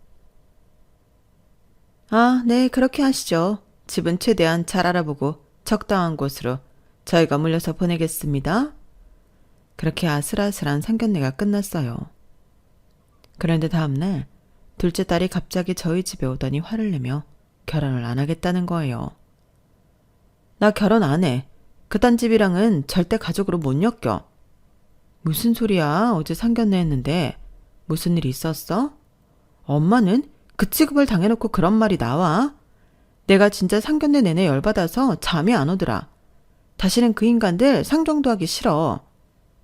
아, 네, 그렇게 하시죠. 집은 최대한 잘 알아보고 적당한 곳으로 저희가 물려서 보내겠습니다. 그렇게 아슬아슬한 상견례가 끝났어요. 그런데 다음날 둘째 딸이 갑자기 저희 집에 오더니 화를 내며 결혼을 안 하겠다는 거예요. 나 결혼 안 해. 그딴 집이랑은 절대 가족으로 못 엮여. 무슨 소리야? 어제 상견례 했는데 무슨 일 있었어? 엄마는 그 취급을 당해놓고 그런 말이 나와? 내가 진짜 상견례 내내 열받아서 잠이 안 오더라. 다시는 그 인간들 상종도 하기 싫어.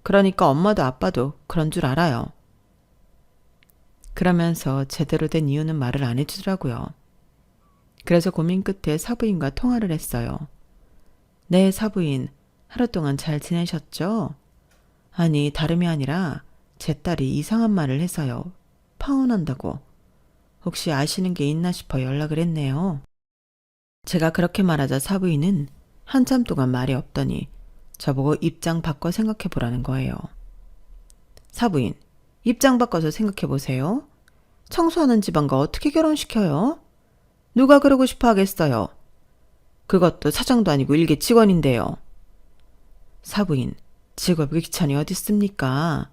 그러니까 엄마도 아빠도 그런 줄 알아요. 그러면서 제대로 된 이유는 말을 안 해주더라고요. 그래서 고민 끝에 사부인과 통화를 했어요. 네, 사부인. 하루 동안 잘 지내셨죠? 아니, 다름이 아니라 제 딸이 이상한 말을 해서요. 파혼한다고. 혹시 아시는 게 있나 싶어 연락을 했네요. 제가 그렇게 말하자 사부인은 한참 동안 말이 없더니 저보고 입장 바꿔 생각해 보라는 거예요. 사부인, 입장 바꿔서 생각해 보세요. 청소하는 집안과 어떻게 결혼시켜요? 누가 그러고 싶어 하겠어요? 그것도 사장도 아니고 일개 직원인데요. 사부인, 직업이 귀천이 어딨습니까?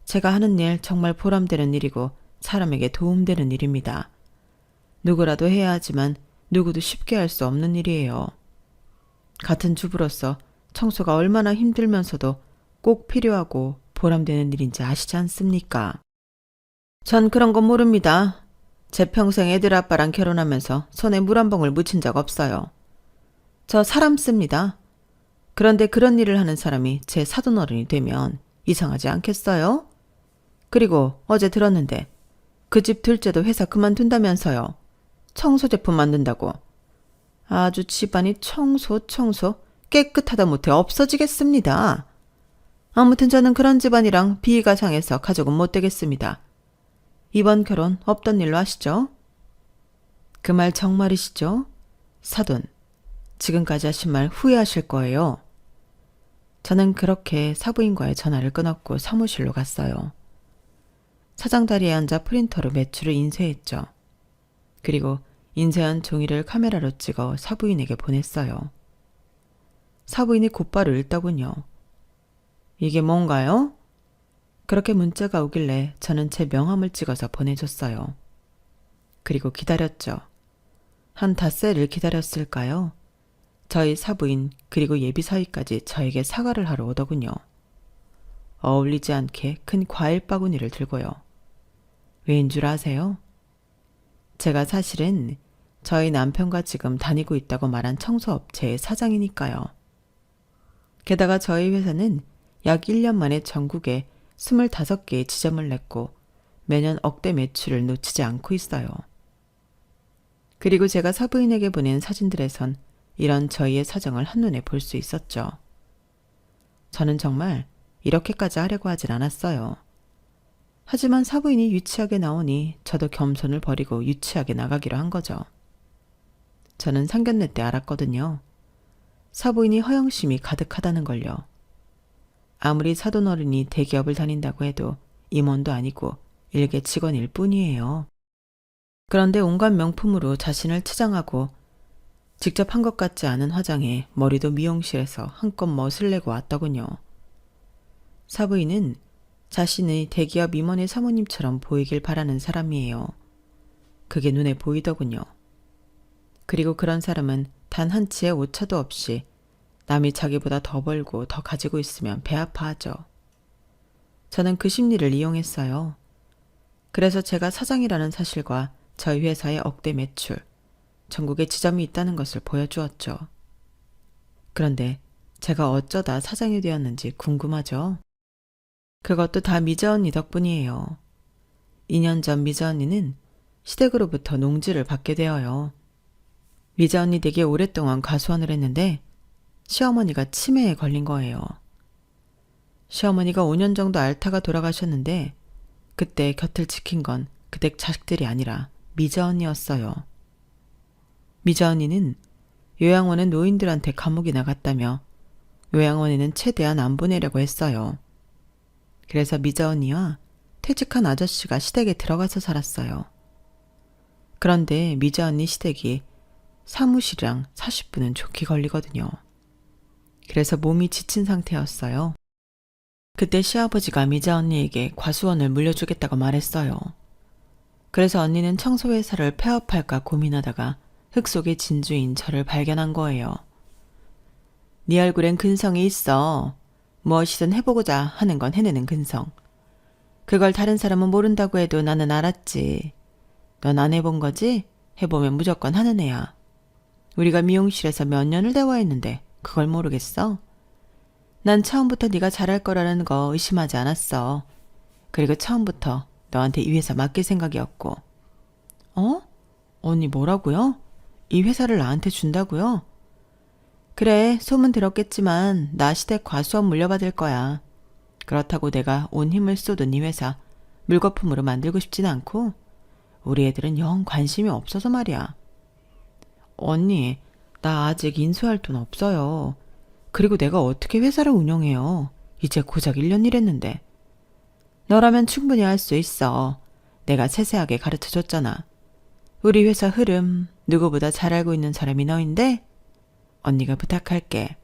제가 하는 일 정말 보람되는 일이고 사람에게 도움되는 일입니다. 누구라도 해야 하지만 누구도 쉽게 할 수 없는 일이에요. 같은 주부로서 청소가 얼마나 힘들면서도 꼭 필요하고 보람되는 일인지 아시지 않습니까? 전 그런 건 모릅니다. 제 평생 애들 아빠랑 결혼하면서 손에 물 한 방울 묻힌 적 없어요. 저 사람 씁니다. 그런데 그런 일을 하는 사람이 제 사돈어른이 되면 이상하지 않겠어요? 그리고 어제 들었는데 그 집 둘째도 회사 그만둔다면서요. 청소 제품 만든다고. 아주 집안이 청소 깨끗하다 못해 없어지겠습니다. 아무튼 저는 그런 집안이랑 비위가 상해서 가족은 못 되겠습니다. 이번 결혼 없던 일로 하시죠? 그 말 정말이시죠? 사돈, 지금까지 하신 말 후회하실 거예요. 저는 그렇게 사부인과의 전화를 끊었고 사무실로 갔어요. 사장 자리에 앉아 프린터로 매출을 인쇄했죠. 그리고 인쇄한 종이를 카메라로 찍어 사부인에게 보냈어요. 사부인이 곧바로 읽더군요. 이게 뭔가요? 그렇게 문자가 오길래 저는 제 명함을 찍어서 보내줬어요. 그리고 기다렸죠. 한 닷새를 기다렸을까요? 저희 사부인 그리고 예비사위까지 저에게 사과를 하러 오더군요. 어울리지 않게 큰 과일 바구니를 들고요. 왜인 줄 아세요? 제가 사실은 저희 남편과 지금 다니고 있다고 말한 청소업체의 사장이니까요. 게다가 저희 회사는 약 1년 만에 전국에 25개의 지점을 냈고 매년 억대 매출을 놓치지 않고 있어요. 그리고 제가 사부인에게 보낸 사진들에선 이런 저희의 사정을 한눈에 볼 수 있었죠. 저는 정말 이렇게까지 하려고 하진 않았어요. 하지만 사부인이 유치하게 나오니 저도 겸손을 버리고 유치하게 나가기로 한 거죠. 저는 상견례 때 알았거든요. 사부인이 허영심이 가득하다는 걸요. 아무리 사돈어른이 대기업을 다닌다고 해도 임원도 아니고 일개 직원일 뿐이에요. 그런데 온갖 명품으로 자신을 치장하고 직접 한 것 같지 않은 화장에 머리도 미용실에서 한껏 멋을 내고 왔더군요. 사부인은 자신의 대기업 임원의 사모님처럼 보이길 바라는 사람이에요. 그게 눈에 보이더군요. 그리고 그런 사람은 단 한 치의 오차도 없이 남이 자기보다 더 벌고 더 가지고 있으면 배 아파하죠. 저는 그 심리를 이용했어요. 그래서 제가 사장이라는 사실과 저희 회사의 억대 매출, 전국에 지점이 있다는 것을 보여주었죠. 그런데 제가 어쩌다 사장이 되었는지 궁금하죠? 그것도 다 미자 언니 덕분이에요. 2년 전 미자 언니는 시댁으로부터 농지를 받게 되어요. 미자 언니 댁에 오랫동안 과수원을 했는데 시어머니가 치매에 걸린 거예요. 시어머니가 5년 정도 앓다가 돌아가셨는데 그때 곁을 지킨 건 그댁 자식들이 아니라 미자 언니였어요. 미자 언니는 요양원은 노인들한테 감옥이 나갔다며 요양원에는 최대한 안 보내려고 했어요. 그래서 미자 언니와 퇴직한 아저씨가 시댁에 들어가서 살았어요. 그런데 미자 언니 시댁이 사무실이랑 40분은 좋게 걸리거든요. 그래서 몸이 지친 상태였어요. 그때 시아버지가 미자 언니에게 과수원을 물려주겠다고 말했어요. 그래서 언니는 청소회사를 폐업할까 고민하다가 흙 속의 진주인 저를 발견한 거예요. 네 얼굴엔 근성이 있어. 무엇이든 해보고자 하는 건 해내는 근성. 그걸 다른 사람은 모른다고 해도 나는 알았지. 넌 안 해본 거지? 해보면 무조건 하는 애야. 우리가 미용실에서 몇 년을 대화했는데 그걸 모르겠어? 난 처음부터 네가 잘할 거라는 거 의심하지 않았어. 그리고 처음부터 너한테 이 회사 맡길 생각이었고. 어? 언니 뭐라고요? 이 회사를 나한테 준다고요? 그래, 소문 들었겠지만 나 시댁 과수원 물려받을 거야. 그렇다고 내가 온 힘을 쏟은 이 회사 물거품으로 만들고 싶진 않고 우리 애들은 영 관심이 없어서 말이야. 언니, 나 아직 인수할 돈 없어요. 그리고 내가 어떻게 회사를 운영해요. 이제 고작 1년 일했는데. 너라면 충분히 할 수 있어. 내가 세세하게 가르쳐줬잖아. 우리 회사 흐름 누구보다 잘 알고 있는 사람이 너인데 언니가 부탁할게.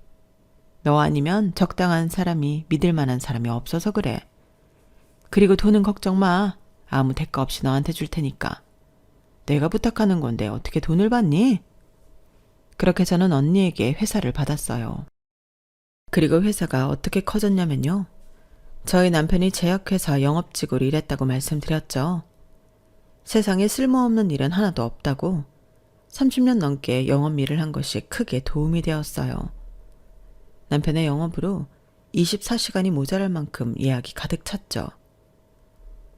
너 아니면 적당한 사람이 믿을 만한 사람이 없어서 그래. 그리고 돈은 걱정 마. 아무 대가 없이 너한테 줄 테니까. 내가 부탁하는 건데 어떻게 돈을 받니? 그렇게 저는 언니에게 회사를 받았어요. 그리고 회사가 어떻게 커졌냐면요. 저희 남편이 제약회사 영업직으로 일했다고 말씀드렸죠. 세상에 쓸모없는 일은 하나도 없다고 30년 넘게 영업 일을 한 것이 크게 도움이 되었어요. 남편의 영업으로 24시간이 모자랄 만큼 예약이 가득 찼죠.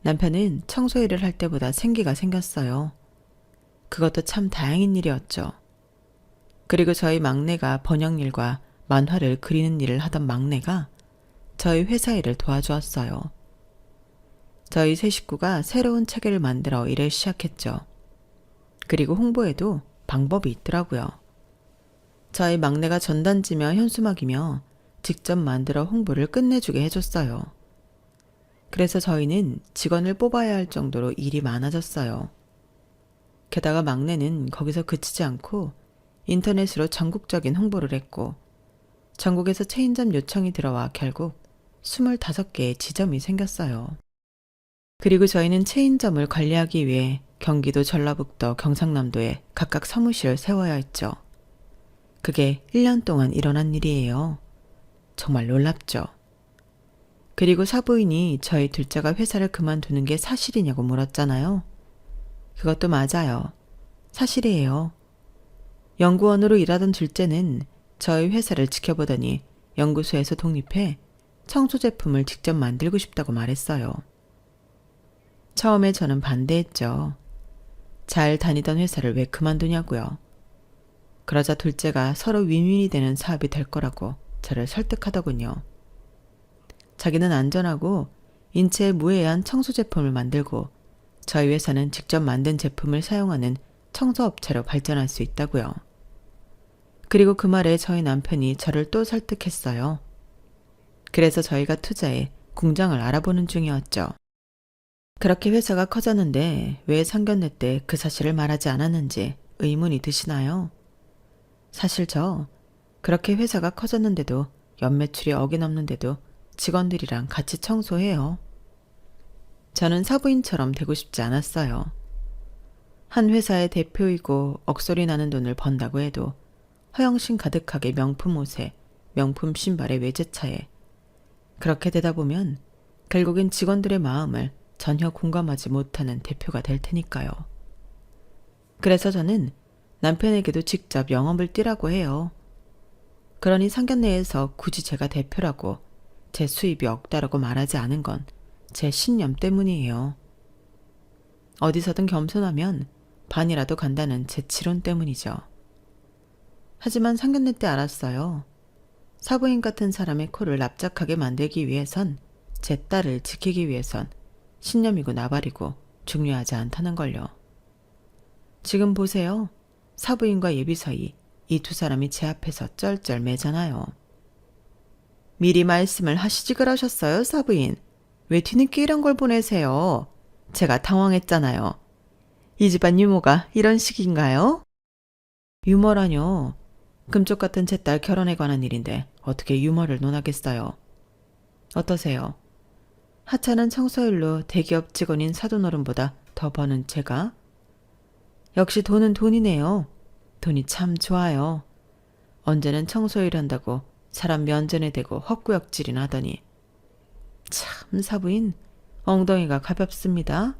남편은 청소 일을 할 때보다 생기가 생겼어요. 그것도 참 다행인 일이었죠. 그리고 저희 막내가 번역일과 만화를 그리는 일을 하던 막내가 저희 회사 일을 도와주었어요. 저희 세 식구가 새로운 체계를 만들어 일을 시작했죠. 그리고 홍보에도 방법이 있더라고요. 저희 막내가 전단지며 현수막이며 직접 만들어 홍보를 끝내주게 해줬어요. 그래서 저희는 직원을 뽑아야 할 정도로 일이 많아졌어요. 게다가 막내는 거기서 그치지 않고 인터넷으로 전국적인 홍보를 했고 전국에서 체인점 요청이 들어와 결국 25개의 지점이 생겼어요. 그리고 저희는 체인점을 관리하기 위해 경기도 전라북도 경상남도에 각각 사무실을 세워야 했죠. 그게 1년 동안 일어난 일이에요. 정말 놀랍죠. 그리고 사부인이 저희 둘째가 회사를 그만두는 게 사실이냐고 물었잖아요. 그것도 맞아요. 사실이에요. 연구원으로 일하던 둘째는 저희 회사를 지켜보더니 연구소에서 독립해 청소 제품을 직접 만들고 싶다고 말했어요. 처음에 저는 반대했죠. 잘 다니던 회사를 왜 그만두냐고요. 그러자 둘째가 서로 윈윈이 되는 사업이 될 거라고 저를 설득하더군요. 자기는 안전하고 인체에 무해한 청소 제품을 만들고 저희 회사는 직접 만든 제품을 사용하는 청소업체로 발전할 수 있다고요. 그리고 그 말에 저희 남편이 저를 또 설득했어요. 그래서 저희가 투자해 공장을 알아보는 중이었죠. 그렇게 회사가 커졌는데 왜 상견례 때 그 사실을 말하지 않았는지 의문이 드시나요? 사실 저 그렇게 회사가 커졌는데도 연매출이 억이 넘는데도 직원들이랑 같이 청소해요. 저는 사부인처럼 되고 싶지 않았어요. 한 회사의 대표이고 억소리 나는 돈을 번다고 해도 허영심 가득하게 명품 옷에 명품 신발에 외제차에 그렇게 되다 보면 결국엔 직원들의 마음을 전혀 공감하지 못하는 대표가 될 테니까요. 그래서 저는 남편에게도 직접 영업을 뛰라고 해요. 그러니 상견례에서 굳이 제가 대표라고 제 수입이 억다라고 말하지 않은 건 제 신념 때문이에요. 어디서든 겸손하면 반이라도 간다는 제 지론 때문이죠. 하지만 상견례 때 알았어요. 사부인 같은 사람의 코를 납작하게 만들기 위해선 제 딸을 지키기 위해선 신념이고 나발이고 중요하지 않다는 걸요. 지금 보세요. 사부인과 예비 사이 이 두 사람이 제 앞에서 쩔쩔매잖아요. 미리 말씀을 하시지 그러셨어요, 사부인. 왜 뒤늦게 이런 걸 보내세요? 제가 당황했잖아요. 이 집안 유머가 이런 식인가요? 유머라뇨. 금쪽 같은 제 딸 결혼에 관한 일인데 어떻게 유머를 논하겠어요. 어떠세요? 하찮은 청소일로 대기업 직원인 사돈어른보다 더 버는 제가? 역시 돈은 돈이네요. 돈이 참 좋아요. 언제는 청소일 한다고 사람 면전에 대고 헛구역질이나 하더니 참 사부인 엉덩이가 가볍습니다.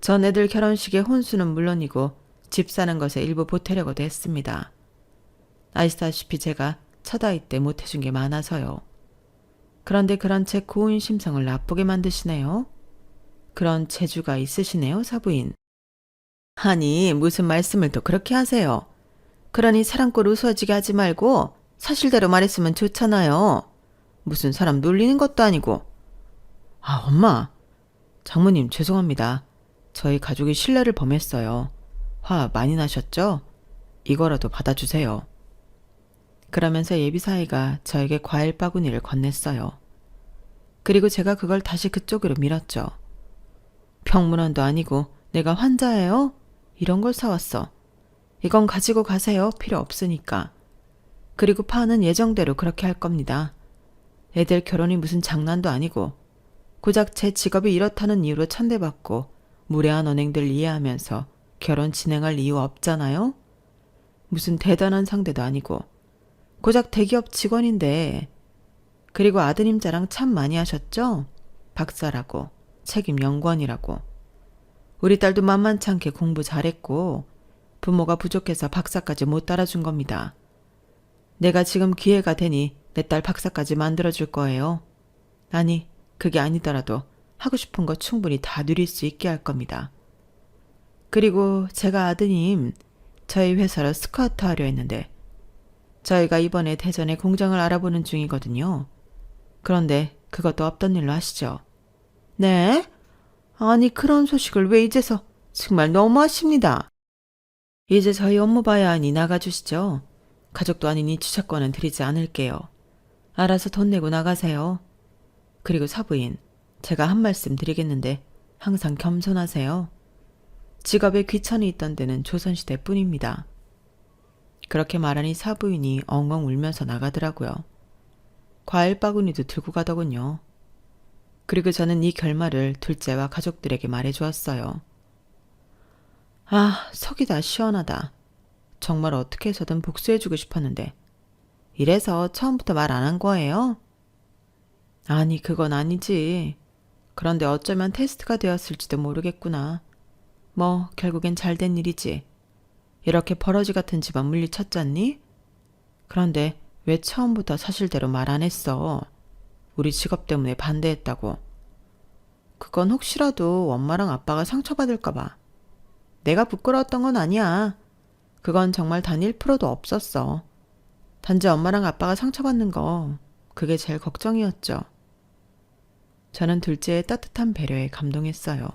전 애들 결혼식에 혼수는 물론이고 집 사는 것에 일부 보태려고도 했습니다. 아시다시피 제가 첫아이 때 못해준 게 많아서요. 그런데 그런 제 고운 심성을 나쁘게 만드시네요. 그런 재주가 있으시네요, 사부인. 아니 무슨 말씀을 또 그렇게 하세요. 그러니 사람꼴 우스워지게 하지 말고 사실대로 말했으면 좋잖아요. 무슨 사람 놀리는 것도 아니고. 아, 엄마. 장모님 죄송합니다. 저희 가족이 신뢰를 범했어요. 화 많이 나셨죠? 이거라도 받아주세요. 그러면서 예비사위가 저에게 과일 바구니를 건넸어요. 그리고 제가 그걸 다시 그쪽으로 밀었죠. 병문안도 아니고 내가 환자예요? 이런 걸 사왔어. 이건 가지고 가세요. 필요 없으니까. 그리고 파는 예정대로 그렇게 할 겁니다. 애들 결혼이 무슨 장난도 아니고 고작 제 직업이 이렇다는 이유로 천대받고 무례한 언행들 이해하면서 결혼 진행할 이유 없잖아요? 무슨 대단한 상대도 아니고 고작 대기업 직원인데. 그리고 아드님 자랑 참 많이 하셨죠? 박사라고, 책임 연구원이라고. 우리 딸도 만만치 않게 공부 잘했고 부모가 부족해서 박사까지 못 따라준 겁니다. 내가 지금 기회가 되니 내 딸 박사까지 만들어줄 거예요. 아니, 그게 아니더라도 하고 싶은 거 충분히 다 누릴 수 있게 할 겁니다. 그리고 제가 아드님 저희 회사로 스카우트 하려 했는데 저희가 이번에 대전에 공장을 알아보는 중이거든요. 그런데 그것도 없던 일로 하시죠. 네? 아니 그런 소식을 왜 이제서 정말 너무하십니다. 이제 저희 업무 봐야 하니 나가주시죠. 가족도 아니니 주차권은 드리지 않을게요. 알아서 돈 내고 나가세요. 그리고 사부인, 제가 한 말씀 드리겠는데 항상 겸손하세요. 직업에 귀천이 있던 데는 조선시대 뿐입니다. 그렇게 말하니 사부인이 엉엉 울면서 나가더라고요. 과일 바구니도 들고 가더군요. 그리고 저는 이 결말을 둘째와 가족들에게 말해주었어요. 아, 속이 다 시원하다. 정말 어떻게 해서든 복수해주고 싶었는데 이래서 처음부터 말 안 한 거예요? 아니, 그건 아니지. 그런데 어쩌면 테스트가 되었을지도 모르겠구나. 뭐 결국엔 잘된 일이지. 이렇게 버러지 같은 집안 물리쳤잖니? 그런데 왜 처음부터 사실대로 말 안 했어? 우리 직업 때문에 반대했다고. 그건 혹시라도 엄마랑 아빠가 상처받을까 봐. 내가 부끄러웠던 건 아니야. 그건 정말 단 1%도 없었어. 단지 엄마랑 아빠가 상처받는 거, 그게 제일 걱정이었죠. 저는 둘째의 따뜻한 배려에 감동했어요.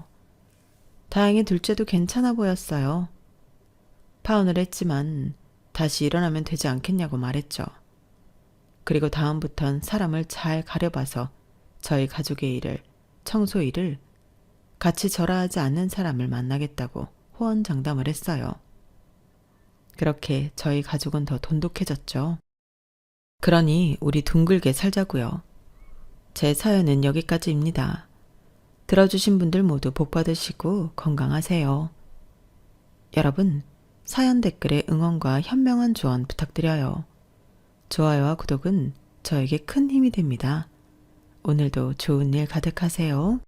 다행히 둘째도 괜찮아 보였어요. 파혼을 했지만 다시 일어나면 되지 않겠냐고 말했죠. 그리고 다음부턴 사람을 잘 가려봐서 저희 가족의 일을, 청소 일을 같이 절하하지 않는 사람을 만나겠다고 호언장담을 했어요. 그렇게 저희 가족은 더 돈독해졌죠. 그러니 우리 둥글게 살자고요. 제 사연은 여기까지입니다. 들어주신 분들 모두 복 받으시고 건강하세요. 여러분, 사연 댓글에 응원과 현명한 조언 부탁드려요. 좋아요와 구독은 저에게 큰 힘이 됩니다. 오늘도 좋은 일 가득하세요.